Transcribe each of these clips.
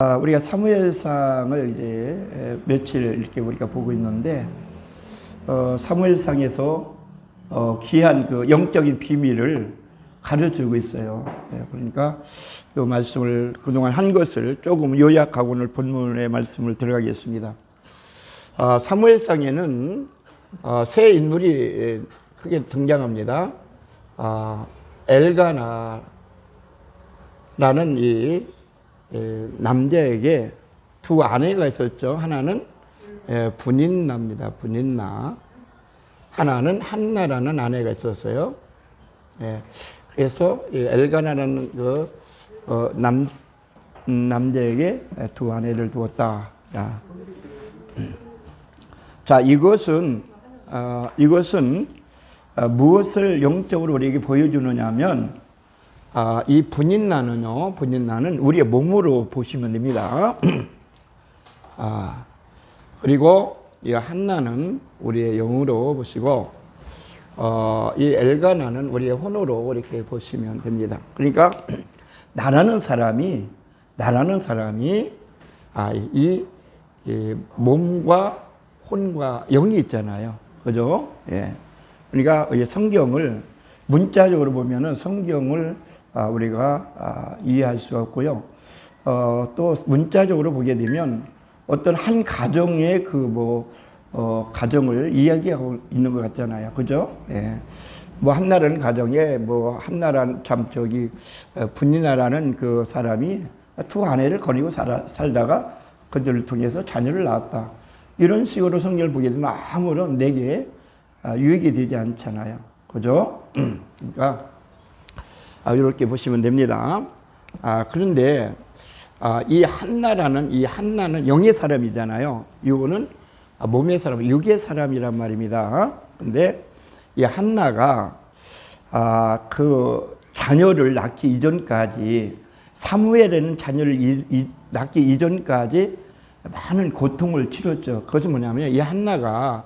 우리가 사무엘상을 이제 며칠 이렇게 우리가 보고 있는데, 사무엘상에서 귀한 그 영적인 비밀을 가르쳐주고 있어요. 그러니까 이 말씀을 그동안 한 것을 조금 요약하고 오늘 본문의 말씀을 들어가겠습니다. 사무엘상에는 세 인물이 크게 등장합니다. 엘가나라는 이 남자에게 두 아내가 있었죠. 하나는 분인나입니다. 분인나. 하나는 한나라는 아내가 있었어요. 그래서 엘가나라는 그 남자에게 두 아내를 두었다. 자, 이것은 무엇을 영적으로 우리에게 보여주느냐면, 이 분인나는 우리의 몸으로 보시면 됩니다. 그리고 이 한나는 우리의 영으로 보시고, 이 엘가나는 우리의 혼으로 이렇게 보시면 됩니다. 그러니까 나라는 사람이 이 몸과 혼과 영이 있잖아요. 그죠? 예. 그러니까 이 성경을 문자적으로 보면은 성경을 우리가 이해할 수가 없고요. 또 문자적으로 보게 되면 어떤 한 가정의 가정을 이야기하고 있는 것 같잖아요. 그죠? 예. 한나라는 가정에 한나라는 분이나라는 그 사람이 두 아내를 거느리고 살다가 그들을 통해서 자녀를 낳았다. 이런 식으로 성경을 보게 되면 아무런 내게 유익이 되지 않잖아요. 그죠? 그러니까 이렇게 보시면 됩니다. 그런데 이 한나는 영의 사람이잖아요. 이거는 몸의 사람, 육의 사람이란 말입니다. 근데 이 한나가 그 자녀를 낳기 이전까지, 사무엘에는 자녀를 낳기 이전까지 많은 고통을 치렀죠. 그것은 뭐냐면 이 한나가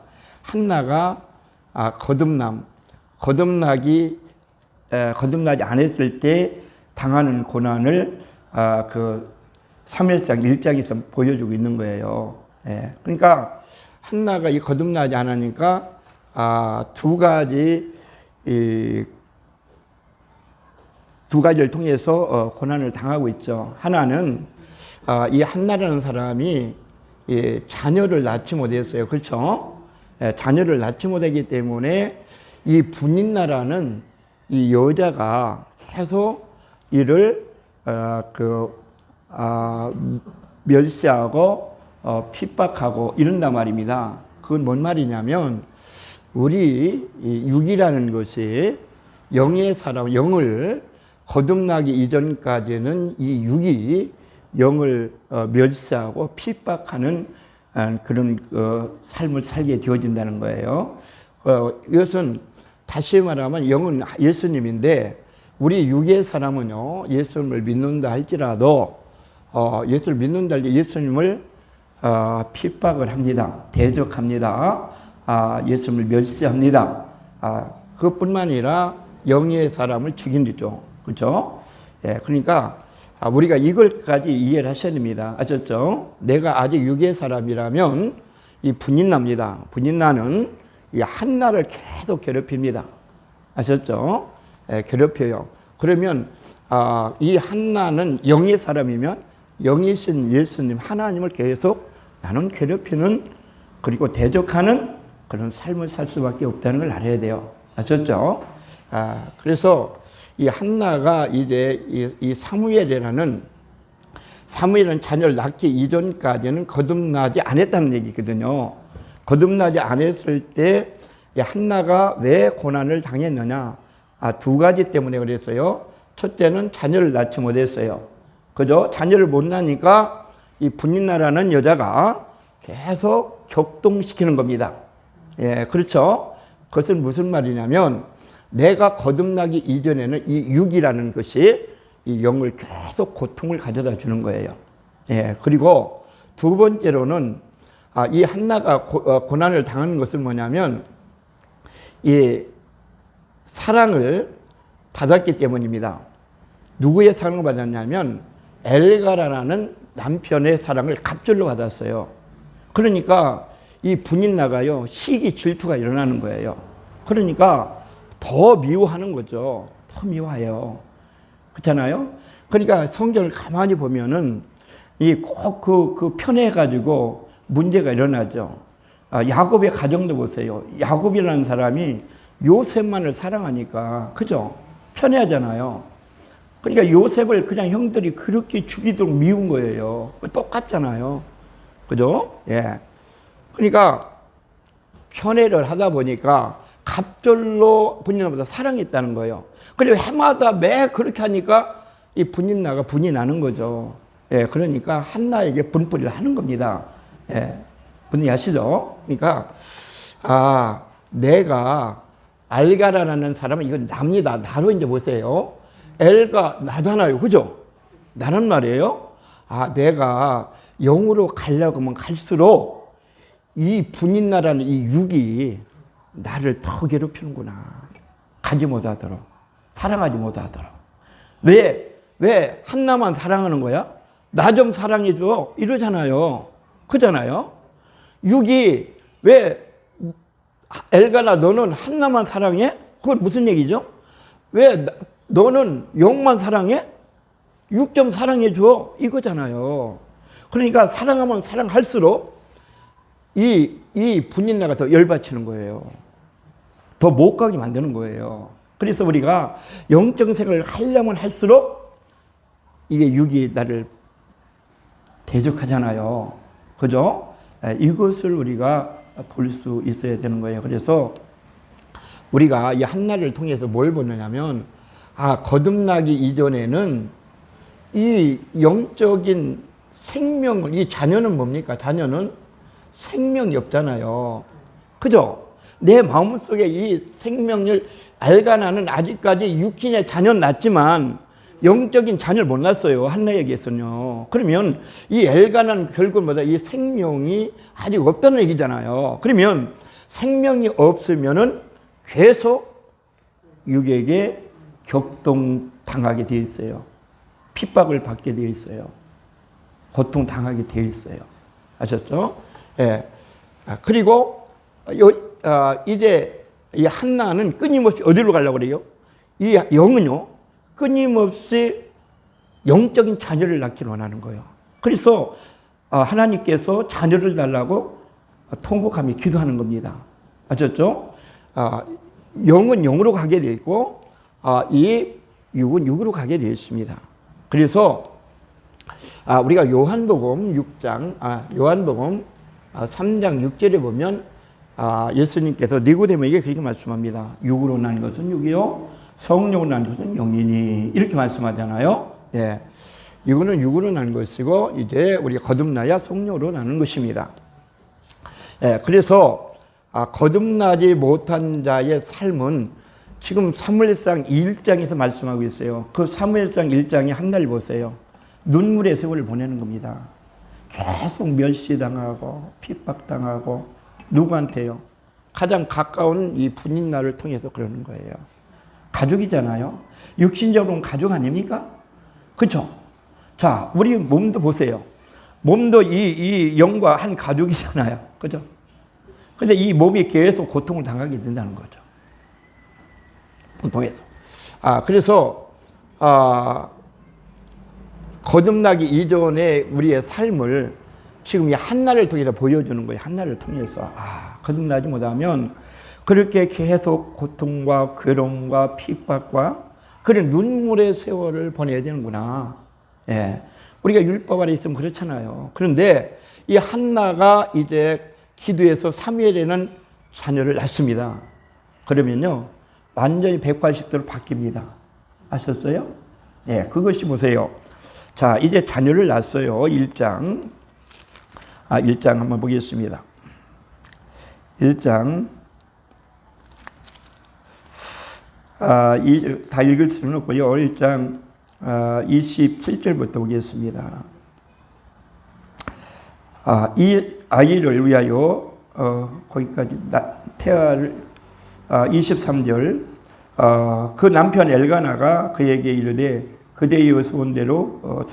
거듭나지 안 했을 때 당하는 고난을 그 사무엘상 1장에서 보여주고 있는 거예요. 그러니까 한나가 이 거듭나지 않으니까 두 가지를 통해서 고난을 당하고 있죠. 하나는 이 한나라는 사람이 자녀를 낳지 못했어요. 그렇죠? 자녀를 낳지 못하기 때문에 이 분인나라는 이 여자가 계속 이를 멸시하고 핍박하고 이런단 말입니다. 그건 뭔 말이냐면, 우리 육이라는 것이 영의 사람, 영을 거듭나기 이전까지는 이 육이 영을 멸시하고 핍박하는 그런 삶을 살게 되어진다는 거예요. 이것은 다시 말하면 영은 예수님인데, 우리 육의 사람은요, 예수님을 믿는다 할지라도 예수를 믿는다 할지 예수님을 핍박을 합니다. 대적합니다. 예수님을 멸시합니다. 그것뿐만 아니라 영의 사람을 죽이죠. 그렇죠? 그러니까 우리가 이걸까지 이해를 하셔야 됩니다. 아셨죠? 내가 아직 육의 사람이라면 이 분인나입니다. 분인나는 이 한나를 계속 괴롭힙니다. 아셨죠? 괴롭혀요. 그러면 이 한나는 영의 사람이면 영이신 예수님 하나님을 계속 나는 괴롭히는, 그리고 대적하는 그런 삶을 살 수밖에 없다는 걸 알아야 돼요. 아셨죠? 그래서 이 한나가 이제 이 사무엘은 자녀를 낳기 이전까지는 거듭나지 않았다는 얘기거든요. 거듭나지 않았을 때 한나가 왜 고난을 당했느냐? 두 가지 때문에 그랬어요. 첫째는 자녀를 낳지 못했어요. 그죠? 자녀를 못 낳으니까 이 분인나라는 여자가 계속 격동시키는 겁니다. 그렇죠? 그것은 무슨 말이냐면, 내가 거듭나기 이전에는 이 육이라는 것이 이 영을 계속 고통을 가져다 주는 거예요. 그리고 두 번째로는 이 한나가 고난을 당하는 것은 뭐냐면, 이 사랑을 받았기 때문입니다. 누구의 사랑을 받았냐면 엘가나라는 남편의 사랑을 갑절로 받았어요. 그러니까 이 분이 나가요. 시기 질투가 일어나는 거예요. 그러니까 더 미워하는 거죠. 더 미워해요. 그렇잖아요? 그러니까 성경을 가만히 보면은 이 꼭 그 편해가지고 문제가 일어나죠. 야곱의 가정도 보세요. 야곱이라는 사람이 요셉만을 사랑하니까, 그죠? 편해하잖아요. 그러니까 요셉을 그냥 형들이 그렇게 죽이도록 미운 거예요. 똑같잖아요. 그죠? 예. 그러니까 편애를 하다 보니까 갑절로 분인나보다 사랑했다는 거예요. 그리고 해마다 매 그렇게 하니까 이 분인나가 분이 나는 거죠. 예. 그러니까 한나에게 분풀이를 하는 겁니다. 예. 분이 아시죠? 그러니까 내가 알가라는 사람은 이건 납니다. 나로 이제 보세요. 엘가 나잖아요. 그죠? 나란 말이에요. 내가 영으로 가려고 하면 갈수록 이 분인나라는 이 육이 나를 더 괴롭히는구나. 가지 못하도록. 사랑하지 못하도록. 왜 한나만 사랑하는 거야? 나 좀 사랑해줘. 이러잖아요. 그잖아요. 육이 왜 엘가나 너는 한나만 사랑해? 그건 무슨 얘기죠? 왜 너는 영만 사랑해? 육 좀 사랑해줘. 이거잖아요. 그러니까 사랑하면 사랑할수록 이 분인나가 더 열받치는 거예요. 더 못 가게 만드는 거예요. 그래서 우리가 영적 생활을 하려면 할수록 이게 육이 나를 대적하잖아요. 그죠? 이것을 우리가 볼 수 있어야 되는 거예요. 그래서 우리가 이 한나를 통해서 뭘 보느냐면, 거듭나기 이전에는 이 영적인 생명을, 이 자녀는 뭡니까? 자녀는 생명이 없잖아요. 그죠? 내 마음속에 이 생명을 알가나는 아직까지 육신의 자녀는 낳지만 영적인 자녀를 못 낳았어요. 한나에게서는요. 그러면 이 엘가나는 결국 뭐다? 이 생명이 아직 없다는 얘기잖아요. 그러면 생명이 없으면은 계속 육에게 격동당하게 되어 있어요. 핍박을 받게 되어 있어요. 고통당하게 되어 있어요. 아셨죠? 예. 그리고 이제 이 한나는 끊임없이 어디로 가려고 그래요? 이 영은요, 끊임없이 영적인 자녀를 낳기를 원하는 거예요. 그래서 하나님께서 자녀를 달라고 통곡하며 기도하는 겁니다. 아셨죠? 영은 영으로 가게 되어 있고, 이 육은 육으로 가게 되어 있습니다. 그래서 우리가 요한복음 3장 6절에 보면 예수님께서 니고데모에게 그렇게 말씀합니다. 육으로 난 것은 육이요, 성령으로 난 것은 영이니, 이렇게 말씀하잖아요. 예. 이거는 육으로 난 것이고, 이제 우리가 거듭나야 성령으로 나는 것입니다. 예. 그래서 거듭나지 못한 자의 삶은 지금 사무엘상 1장에서 말씀하고 있어요. 그 사무엘상 1장에 한날 보세요. 눈물의 세월을 보내는 겁니다. 계속 멸시당하고 핍박당하고, 누구한테요? 가장 가까운 이 분인나를 통해서 그러는 거예요. 가족이잖아요. 육신적으로는 가족 아닙니까? 그렇죠? 자, 우리 몸도 보세요. 몸도 이 영과 한 가족이잖아요. 그죠? 근데 이 몸이 계속 고통을 당하게 된다는 거죠. 고통에서. 그래서 거듭나기 이전에 우리의 삶을 지금 이 한나를 통해서 보여주는 거예요. 한나를 통해서. 거듭나지 못하면 그렇게 계속 고통과 괴로움과 핍박과 그런 눈물의 세월을 보내야 되는구나. 예. 우리가 율법 아래 있으면 그렇잖아요. 그런데 이 한나가 이제 기도해서 사무엘에는 자녀를 낳습니다. 그러면요, 완전히 180도로 바뀝니다. 아셨어요? 예, 그것이 보세요. 자, 이제 자녀를 낳았어요. 1장. 1장 한번 보겠습니다. 1장. 다 읽을 수는 없고요. 1장 27절부터 보겠습니다. 이 아이를 위하여 거기까지 태아를 23절 그 남편 엘가나가 그에게 이르되 그대의 소원대로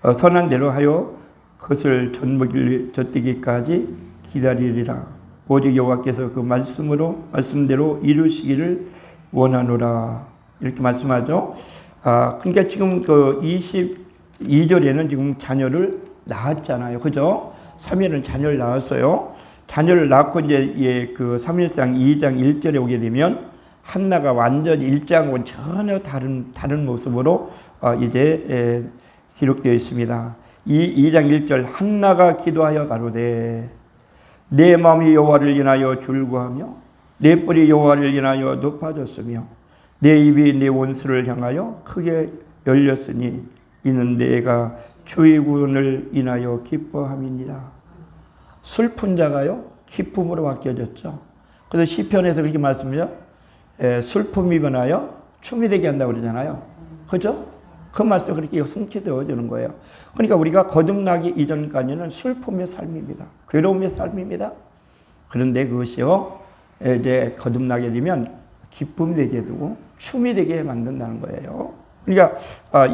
선한 대로 하여 그것을 젖먹일 젖되기까지 기다리리라. 오직 여호와께서 그 말씀대로 이루시기를 원하노라. 이렇게 말씀하죠. 그러니까 지금 그 22절에는 지금 자녀를 낳았잖아요. 그죠? 사무엘은 자녀를 낳았어요. 자녀를 낳고 이제 그 사무엘상 2장 1절에 오게 되면 한나가 완전히 1장하고는 전혀 다른 모습으로 이제 기록되어 있습니다. 2장 1절 한나가 기도하여 가로되 내 마음이 여호와를 인하여 즐거하며 내 뿔이 여호와를 인하여 높아졌으며 내 입이 내 원수를 향하여 크게 열렸으니 이는 내가 주의 구원을 인하여 기뻐함이니라. 슬픈 자가요 기쁨으로 바뀌어졌죠. 그래서 시편에서 그렇게 말씀해요. 슬픔이 변하여 춤이 되게 한다고 그러잖아요. 그죠? 그 말씀 그렇게 성취되어 주는 거예요. 그러니까 우리가 거듭나기 이전까지는 슬픔의 삶입니다. 괴로움의 삶입니다. 그런데 그것이요 이제 거듭나게 되면 기쁨이 되게 되고 춤이 되게 만든다는 거예요. 그러니까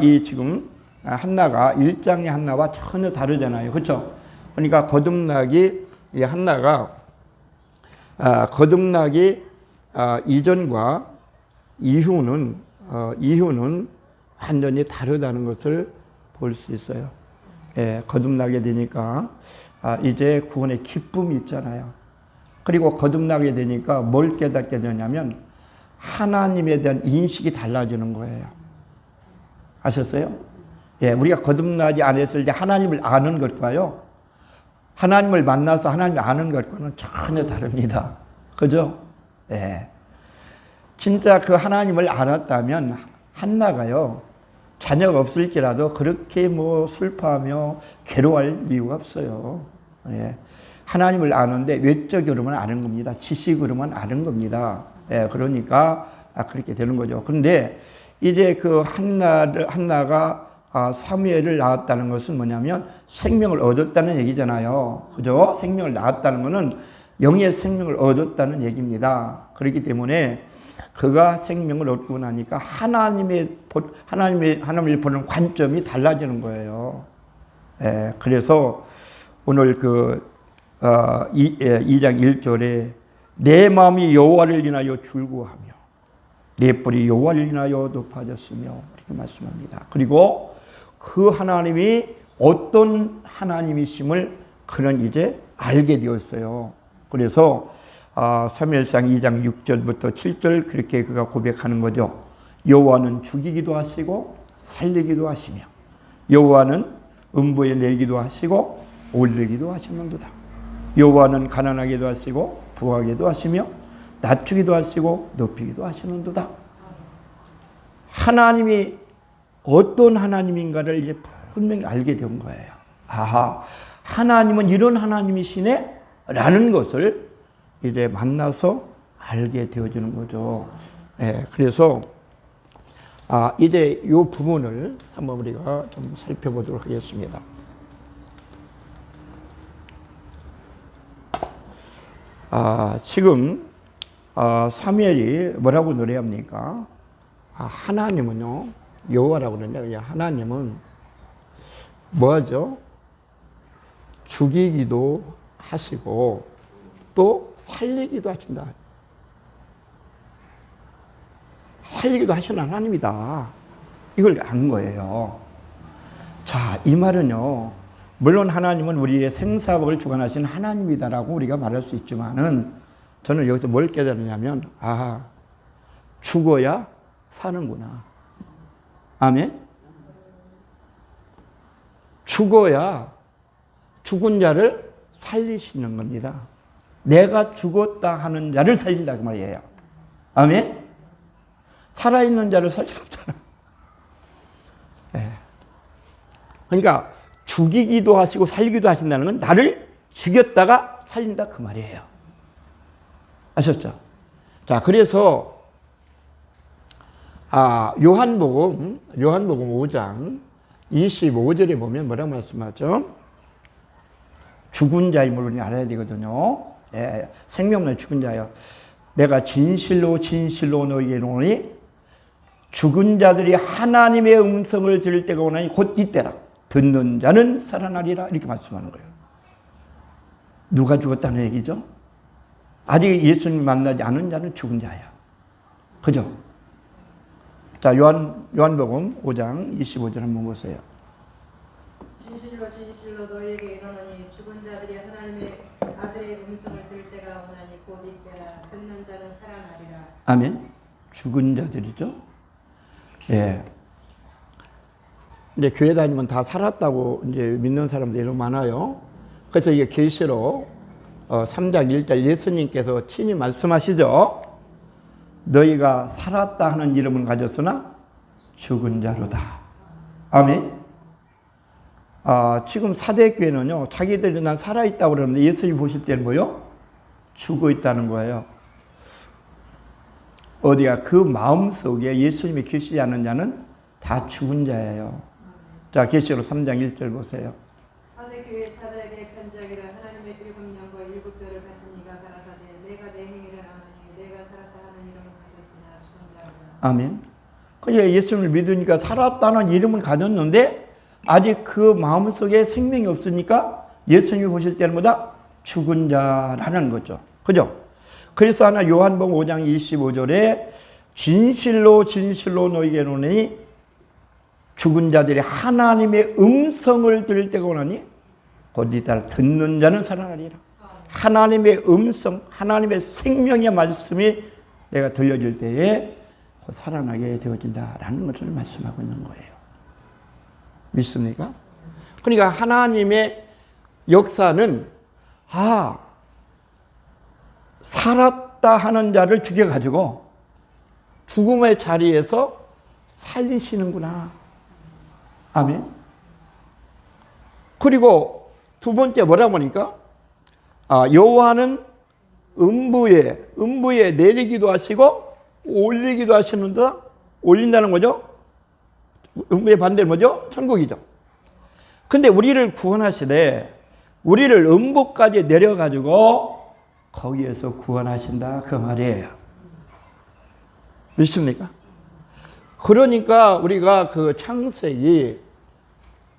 이 지금 한나가 1장의 한나와 전혀 다르잖아요. 그렇죠? 그러니까 거듭나기 이 한나가 거듭나기 이전과 이후는 완전히 다르다는 것을 볼 수 있어요. 거듭나게 되니까 이제 구원의 기쁨이 있잖아요. 그리고 거듭나게 되니까 뭘 깨닫게 되냐면 하나님에 대한 인식이 달라지는 거예요. 아셨어요? 우리가 거듭나지 않았을 때 하나님을 아는 것과요, 하나님을 만나서 하나님을 아는 것과는 전혀 다릅니다. 그죠? 진짜 그 하나님을 알았다면 한나가요, 자녀가 없을지라도 그렇게 슬퍼하며 괴로워할 이유가 없어요. 하나님을 아는데 외적으로만 아는 겁니다. 지식으로만 아는 겁니다. 그러니까 그렇게 되는 거죠. 그런데 이제 그 한나가 사무엘을 낳았다는 것은 뭐냐면 생명을 얻었다는 얘기잖아요. 그죠? 생명을 낳았다는 것은 영의 생명을 얻었다는 얘기입니다. 그렇기 때문에 그가 생명을 얻고 나니까 하나님을 보는 관점이 달라지는 거예요. 그래서 오늘 그 2장 1절에 내 마음이 여호와를 인하여 즐거워하며 내 뿔이 여호와를 인하여 높아졌으며 이렇게 말씀합니다. 그리고 그 하나님이 어떤 하나님이심을 그는 이제 알게 되었어요. 그래서 사무엘상 2장 6절부터 7절 그렇게 그가 고백하는 거죠. 여호와는 죽이기도 하시고 살리기도 하시며 여호와는 음부에 내리기도 하시고 올리기도 하시는도다. 여호와는 가난하게도 하시고 부하게도 하시며 낮추기도 하시고 높이기도 하시는도다. 하나님이 어떤 하나님인가를 이제 분명히 알게 된 거예요. 하나님은 이런 하나님이시네 라는 것을 이제 만나서 알게 되어지는 거죠. 그래서 이제 이 부분을 한번 우리가 좀 살펴보도록 하겠습니다. 지금 사무엘이 뭐라고 노래합니까? 하나님은요, 여호와라고 그러는데 하나님은 뭐하죠? 죽이기도 하시고 또 살리기도 하신다. 살리기도 하시는 하나님이다. 이걸 안 거예요. 자, 이 말은요, 물론 하나님은 우리의 생사복을 주관하시는 하나님이다라고 우리가 말할 수 있지만은 저는 여기서 뭘 깨달으냐면 죽어야 사는구나. 아멘? 죽어야 죽은 자를 살리시는 겁니다. 내가 죽었다 하는 자를 살린다 그 말이에요. 아멘? 살아있는 자를 살릴 수 없잖아. 그러니까 죽이기도 하시고 살리기도 하신다는 건 나를 죽였다가 살린다 그 말이에요. 아셨죠? 자, 그래서 요한복음 5장 25절에 보면 뭐라고 말씀하죠? 죽은 자임을 우리는 알아야 되거든요. 생명 없는 죽은 자요. 내가 진실로 너희에게 이르노니 죽은 자들이 하나님의 음성을 들을 때가 오나니 곧 이때라. 듣는 자는 살아나리라 이렇게 말씀하는 거예요. 누가 죽었다는 얘기죠? 아직 예수님 만나지 않은 자는 죽은 자야. 그죠? 자, 요한복음 5장 25절 한번 보세요. 진실로 진실로 너희에게 이르노니 죽은 자들이 하나님의 아들의 음성을 들을 때가 오나니 곧 이때라. 듣는 자는 살아나리라. 아멘. 죽은 자들이죠. 예. 이제 교회 다니면 다 살았다고 이제 믿는 사람들이 많아요. 그래서 이게 계시록 3장 1절 예수님께서 친히 말씀하시죠. 너희가 살았다 하는 이름을 가졌으나 죽은 자로다. 아멘. 지금 사대교회는요, 자기들이 난 살아있다고 그러는데 예수님 보실 때는 뭐요? 죽어 있다는 거예요. 어디가 그 마음 속에 예수님이 계시지 않는 자는 다 죽은 자예요. 자, 계시록 3장 1절 보세요. 사대교회 사대에게 편지하기를 하나님의 일곱 영과 일곱 별을 가진 이가 가라사대 내가 내 행위를 아노니 내가 살았다 하는 이름을 가졌으나 죽은 자로다. 아멘. 그러니까 예수님을 믿으니까 살았다는 이름을 가졌는데 아직 그 마음속에 생명이 없으니까 예수님이 보실 때는 뭐다? 죽은 자라는 거죠. 그죠? 그래서 하나 요한복음 5장 25절에 진실로 진실로 너희에게 이르노니 죽은 자들이 하나님의 음성을 들을 때가 오나니 곧 이따라 듣는 자는 살아나리라. 하나님의 음성, 하나님의 생명의 말씀이 내가 들려질 때에 곧 살아나게 되어진다라는 것을 말씀하고 있는 거예요. 믿습니까? 그러니까 하나님의 역사는 살았다 하는 자를 죽여가지고 죽음의 자리에서 살리시는구나. 아멘. 그리고 두 번째 뭐라 보니까 여호와는 음부에 내리기도 하시고 올리기도 하시는다. 올린다는 거죠. 음부의 반대는 뭐죠? 천국이죠. 근데 우리를 구원하시되 우리를 음부까지 내려가지고 거기에서 구원하신다 그 말이에요. 믿습니까? 그러니까 우리가 그 창세기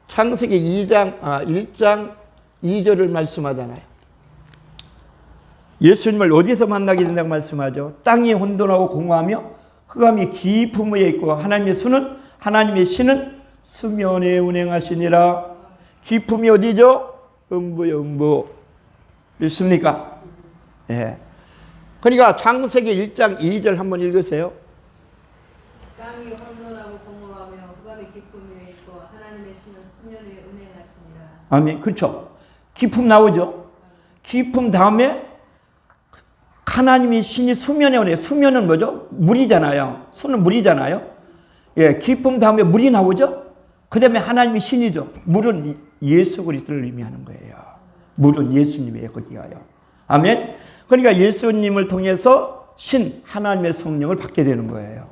1장 2절을 말씀하잖아요. 예수님을 어디서 만나게 된다고 말씀하죠? 땅이 혼돈하고 공허하며 흑암이 깊은 위에 있고 하나님의 신은 수면에 운행하시니라. 깊음이 어디죠? 음부요, 음부. 믿습니까? 예. 그러니까 창세기 1장 2절 한번 읽으세요. 땅이 혼돈하고 공허하며 흑암이 깊은 위에 있고 하나님의 신은 수면 위에 운행하시니라. 아멘. 그렇죠. 깊음 나오죠. 깊음 다음에 하나님의 신이 수면에 오네요. 수면은 뭐죠? 물이잖아요. 수는 물이잖아요. 예, 깊음 다음에 물이 나오죠. 그 다음에 하나님의 신이죠. 물은 예수 그리스도를 의미하는 거예요. 물은 예수님이에요. 거기가요. 아멘. 그러니까 예수님을 통해서 하나님의 성령을 받게 되는 거예요.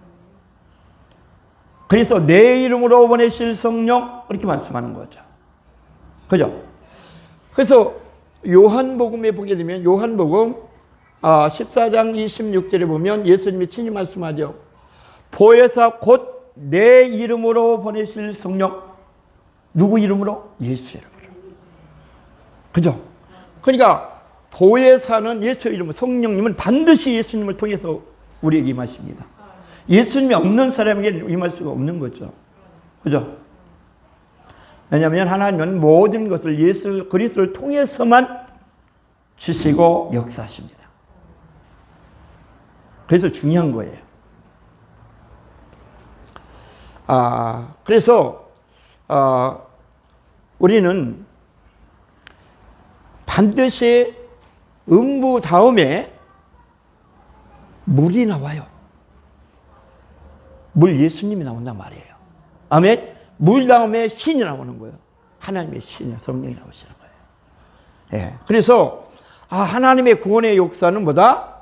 그래서 내 이름으로 보내실 성령 이렇게 말씀하는 거죠. 그죠? 그래서 요한복음에 보게 되면 요한복음 14장 26절에 보면 예수님이 친히 말씀하죠. 보혜사 곧 내 이름으로 보내실 성령. 누구 이름으로? 예수 이름으로. 그죠? 그러니까 보혜사는 예수 이름으로, 성령님은 반드시 예수님을 통해서 우리에게 임하십니다. 예수님이 없는 사람에게 임할 수가 없는 거죠. 그죠? 왜냐하면 하나님은 모든 것을 예수 그리스도를 통해서만 주시고 역사하십니다. 그래서 중요한 거예요. 그래서 우리는 반드시 음부 다음에 물이 나와요. 물 예수님이 나온단 말이에요. 아멘. 물 다음에 신이 나오는 거예요. 하나님의 신이 성령이 나오시는 거예요. 예. 그래서 하나님의 구원의 역사는 뭐다?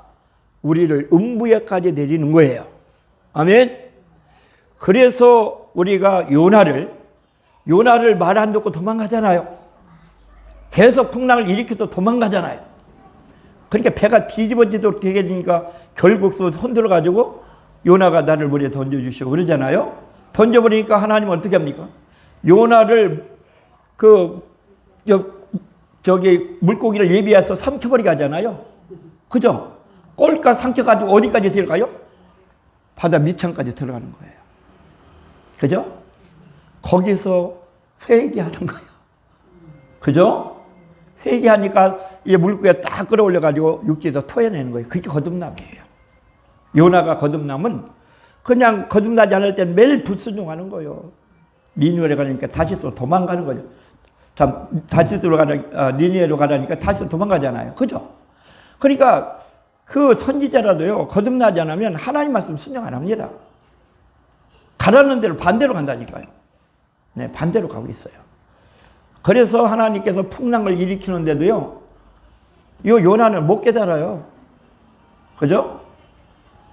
우리를 음부에까지 내리는 거예요. 아멘. 그래서 우리가 요나를 말 안 듣고 도망가잖아요. 계속 풍랑을 일으켜서 도망가잖아요. 그러니까 배가 뒤집어지도록 되게 되니까 결국 손 들어가지고 요나가 나를 물에 던져주시고 그러잖아요. 던져버리니까 하나님은 어떻게 합니까? 요나를 저기 물고기를 예비해서 삼켜버리게 하잖아요. 그죠? 꼴까 삼켜가지고 어디까지 들어가요? 바다 밑창까지 들어가는 거예요. 그죠? 거기서 회개하는 거예요. 그죠? 회개하니까 이 물고기가 딱 끌어올려가지고 육지에서 토해내는 거예요. 그게 거듭남이에요. 요나가 거듭남은 그냥 거듭나지 않을 때는 매일 불순종하는 거예요. 니느웨로 가니까 다시스로 도망가는 거죠. 참, 니느웨로 가라니까 다시스로 도망가잖아요. 그죠? 그러니까 그 선지자라도요, 거듭나지 않으면 하나님 말씀 순종 안 합니다. 가라는 대로 반대로 간다니까요. 네, 반대로 가고 있어요. 그래서 하나님께서 풍랑을 일으키는데도요, 이 요나는 못 깨달아요. 그죠?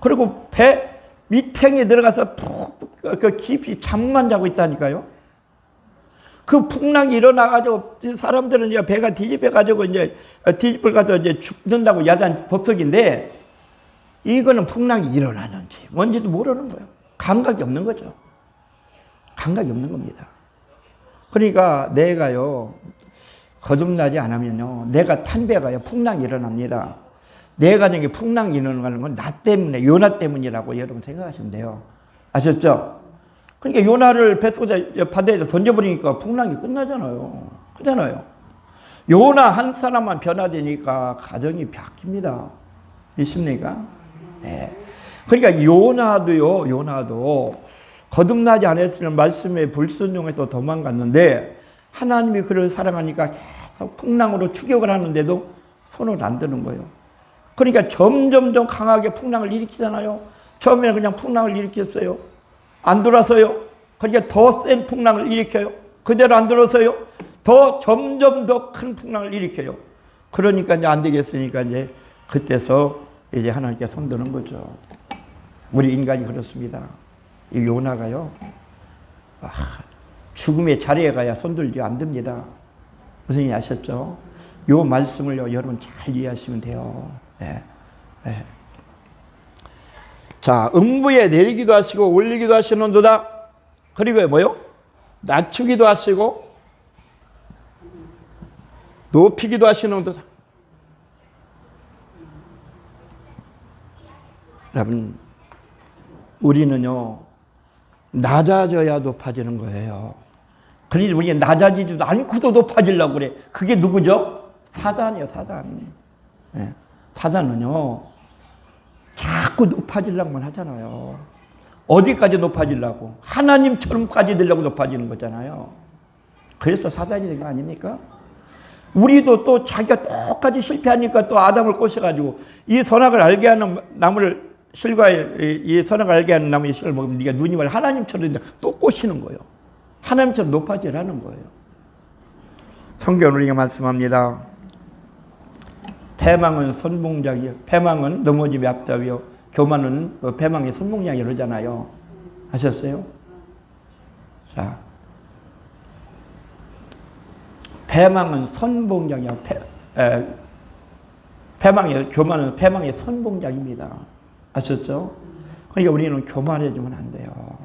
그리고 배 밑탱에 들어가서 푹 깊이 잠만 자고 있다니까요. 그 풍랑이 일어나가지고 사람들은 이제 배가 뒤집혀가지고 이제 뒤집혀가서 이제 죽는다고 야단 법석인데 이거는 풍랑이 일어나는지 뭔지도 모르는 거예요. 감각이 없는 거죠. 감각이 없는 겁니다. 그러니까 내가요 거듭나지 않으면요 내가 탄 배가요 풍랑이 일어납니다. 내 가정에 풍랑이 일어나는 건 나 때문에 요나 때문이라고 여러분 생각하시면 돼요. 아셨죠? 그러니까 요나를 바다에서 던져버리니까 풍랑이 끝나잖아요. 그잖아요. 요나 한 사람만 변화되니까 가정이 바뀝니다. 믿습니까? 네. 그러니까 요나도 거듭나지 않았으면 말씀에 불순종해서 도망갔는데 하나님이 그를 사랑하니까 계속 풍랑으로 추격을 하는데도 손을 안 드는 거예요. 그러니까 점점 강하게 풍랑을 일으키잖아요. 처음에는 그냥 풍랑을 일으켰어요. 안 돌아서요. 그러니까 더 센 풍랑을 일으켜요. 그대로 안 돌아서요. 점점 더 큰 풍랑을 일으켜요. 그러니까 이제 안 되겠으니까 이제 그때서 이제 하나님께 손드는 거죠. 우리 인간이 그렇습니다. 이 요나가요. 죽음의 자리에 가야 손들지 안 됩니다. 무슨 얘기 아셨죠? 요 말씀을요, 여러분 잘 이해하시면 돼요. 네. 네. 자, 음부에 내리기도 하시고 올리기도 하시는도다. 그리고 뭐요? 낮추기도 하시고 높이기도 하시는도다. 여러분, 우리는요 낮아져야 높아지는 거예요. 그러니 우리가 낮아지지도 않고도 높아지려고 그래. 그게 누구죠? 사단이에요, 사단. 네. 사단은요 자꾸 높아지려고만 하잖아요. 어디까지 높아지려고? 하나님처럼까지 되려고 높아지는 거잖아요. 그래서 사단이 된 거 아닙니까? 우리도 또 자기가 똑같이 실패하니까 또 아담을 꼬셔가지고 이 선악을 알게 하는 나무를 실과에 이 선악을 알게 하는 나무의 실을 먹으면 네가 누님을 하나님처럼 또 꼬시는 거예요. 하나님처럼 높아지라는 거예요. 성경은 우리가 말씀합니다. 패망은 선봉장이요. 패망은 넘어짐의 앞잡이요. 교만은 패망의 선봉장이 이러잖아요. 아셨어요? 자, 패망은 선봉장이요. 교만은 패망의 선봉장입니다. 아셨죠? 그러니까 우리는 교만해지면 안 돼요.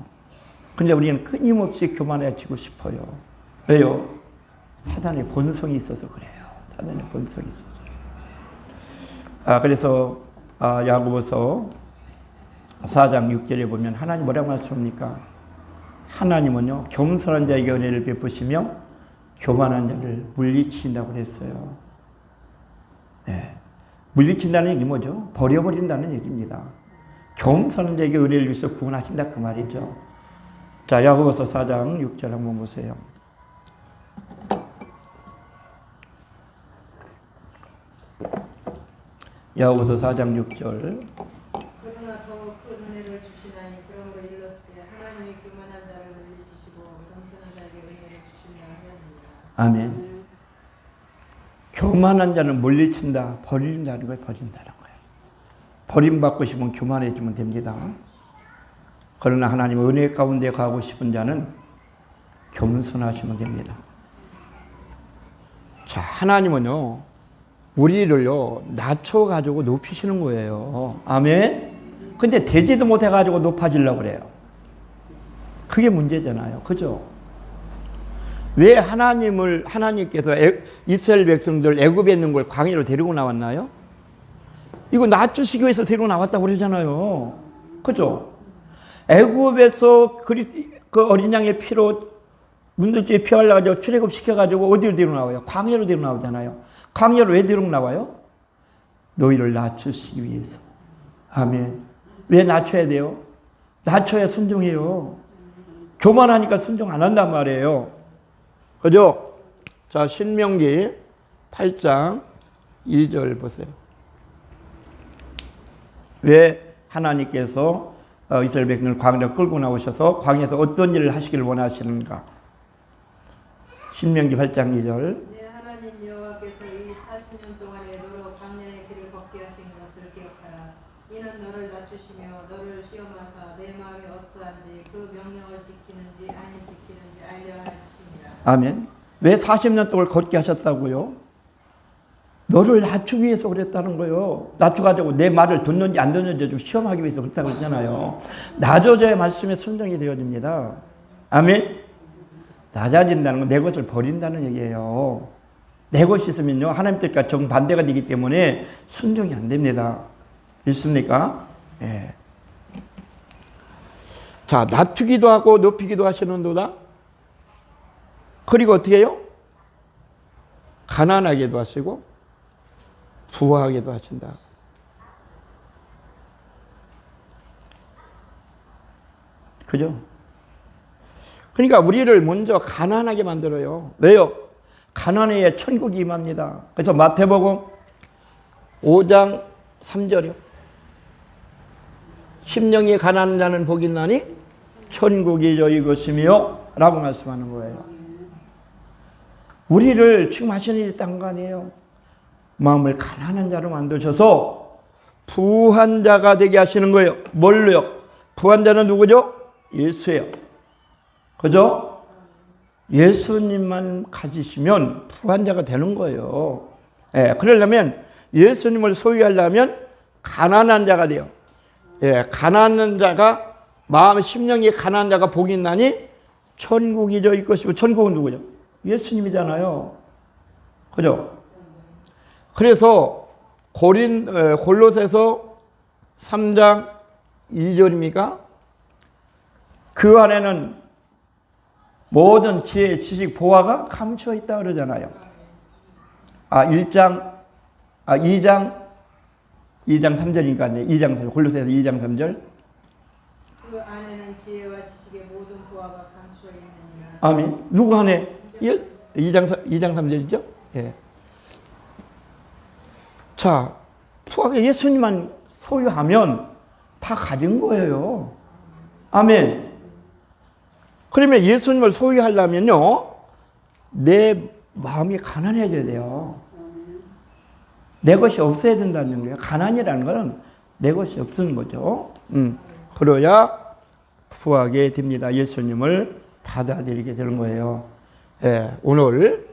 근데 우리는 끊임없이 교만해지고 싶어요. 왜요? 사단의 본성이 있어서 그래요. 사단의 본성이 있어서. 그래서 야고보서 4장 6절에 보면 하나님 뭐라고 말씀합니까? 하나님은요 겸손한 자에게 은혜를 베푸시며 교만한 자를 물리친다고 그랬어요. 네. 물리친다는 얘기 뭐죠? 버려버린다는 얘기입니다. 겸손한 자에게 은혜를 주셔서 구원하신다 그 말이죠. 자, 야고보서 4장 6절 한번 보세요. 야고보서 4장 6절. 그러나 더욱 큰 은혜를 주시나니 그러므로 일렀으되 하나님이 교만한 자를 물리치시고 겸손한 자에게 은혜를 주시려 하느니라. 아멘. 교만한 자는 물리친다, 버린다는 거예요. 버린다는 거예요. 버림받고 싶으면 교만해지면 됩니다. 그러나 하나님 은혜 가운데 가고 싶은 자는 겸손하시면 됩니다. 자, 하나님은요 우리를요 낮춰가지고 높이시는 거예요. 아멘. 근데 되지도 못해가지고 높아지려고 그래요. 그게 문제잖아요. 그죠? 왜 하나님께서 이스라엘 백성들 애굽에 있는 걸 광야로 데리고 나왔나요? 이거 낮추시기 위해서 데리고 나왔다고 그러잖아요. 그죠? 애굽에서 그 어린 양의 피로 문들지에 피 흘려가지고 출애굽 시켜가지고 어디로 데리고 나와요? 광야로 데리고 나오잖아요. 광야로 왜 데리고 나와요? 너희를 낮추시기 위해서. 아멘. 왜 낮춰야 돼요? 낮춰야 순종해요. 교만하니까 순종 안 한단 말이에요. 그죠? 자, 신명기 8장 2절 보세요. 왜 하나님께서 이스라엘 백성을 광야로 끌고 나오셔서 광야에서 어떤 일을 하시길 원하시는가? 신명기 8장 2절. 내 하나님 여호와께서 이 40년 동안에 너로 광야의 길을 걷게 하신 것을 기억하라. 이는 너를 낮추시며 너를 시험하사 내 마음이 어떠한지 그 명령을 지키는지 아니 지키는지 알려 하심이라. 아멘. 왜 40년 동안 걷게 하셨다고요? 너를 낮추기 위해서 그랬다는 거예요. 낮춰가지고 내 말을 듣는지 안 듣는지 좀 시험하기 위해서 그랬다고 했잖아요. 낮아져야 말씀에 순종이 되어집니다. 아멘. 낮아진다는 건 내 것을 버린다는 얘기예요. 내 것이 있으면요, 하나님 뜻과 정반대가 되기 때문에 순종이 안 됩니다. 있습니까? 예. 자, 낮추기도 하고 높이기도 하시는도다. 그리고 어떻게 해요? 가난하게도 하시고 부하게도 하신다. 그죠? 그러니까 우리를 먼저 가난하게 만들어요. 왜요? 가난해야 천국이 임합니다. 그래서 마태복음 5장 3절이요. 심령이 가난한 자는 복이 있나니 천국이 저희 것이며 라고 말씀하는 거예요. 우리를 지금 하시는 일이 딴 거 아니에요. 마음을 가난한 자로 만드셔서 부한 자가 되게 하시는 거예요. 뭘로요? 부한 자는 누구죠? 예수예요. 그죠? 예수님만 가지시면 부한 자가 되는 거예요. 예, 그러려면 예수님을 소유하려면 가난한 자가 돼요. 예, 가난한 자가 마음 심령이 가난한 자가 복이 있나니 천국이 저희 것이고 천국은 누구죠? 예수님이잖아요. 그죠? 그래서 골로새서 3장 2절입니까? 그 안에는 모든 지혜, 지식, 보화가 감추어 있다 그러잖아요. 2장 3절이니까 2장 3절. 골로새서 2장 3절. 그 안에는 지혜와 지식의 모든 보화가 감추어 있느니라. 아멘. 누구 안에? 2장 3절이죠? 예. 자, 부하게 예수님만 소유하면 다 가진 거예요. 아멘. 그러면 예수님을 소유하려면요, 내 마음이 가난해져야 돼요. 내 것이 없어야 된다는 거예요. 가난이라는 건 내 것이 없는 거죠. 그래야 부하게 됩니다. 예수님을 받아들이게 되는 거예요. 예, 오늘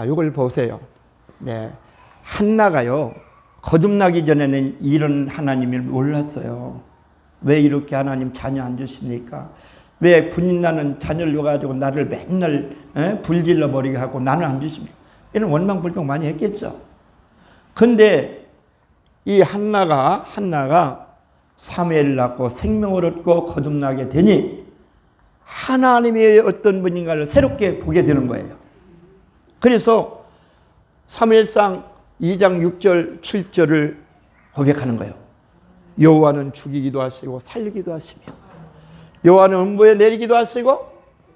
이걸 보세요. 네, 한나가요, 거듭나기 전에는 이런 하나님을 몰랐어요. 왜 이렇게 하나님 자녀 안 주십니까? 왜 분인나는 자녀를 가지고 나를 맨날 불질러 버리게 하고 나는 안 주십니까? 이런 원망불평 많이 했겠죠. 근데 이 한나가 사무엘을 낳고 생명을 얻고 거듭나게 되니 하나님의 어떤 분인가를 새롭게 보게 되는 거예요. 그래서 사무엘상 2장 6절 7절을 고백하는 거예요. 여호와는 죽이기도 하시고 살리기도 하시며 여호와는 음부에 내리기도 하시고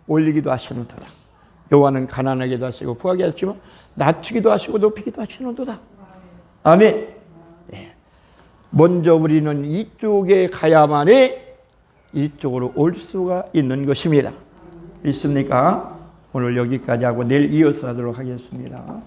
올리기도 하시는도다. 여호와는 가난하게도 하시고 부하게 하시며 낮추기도 하시고 높이기도 하시는도다. 아멘. 네. 먼저 우리는 이쪽에 가야만이 이쪽으로 올 수가 있는 것입니다. 믿습니까? 오늘 여기까지 하고 내일 이어서 하도록 하겠습니다.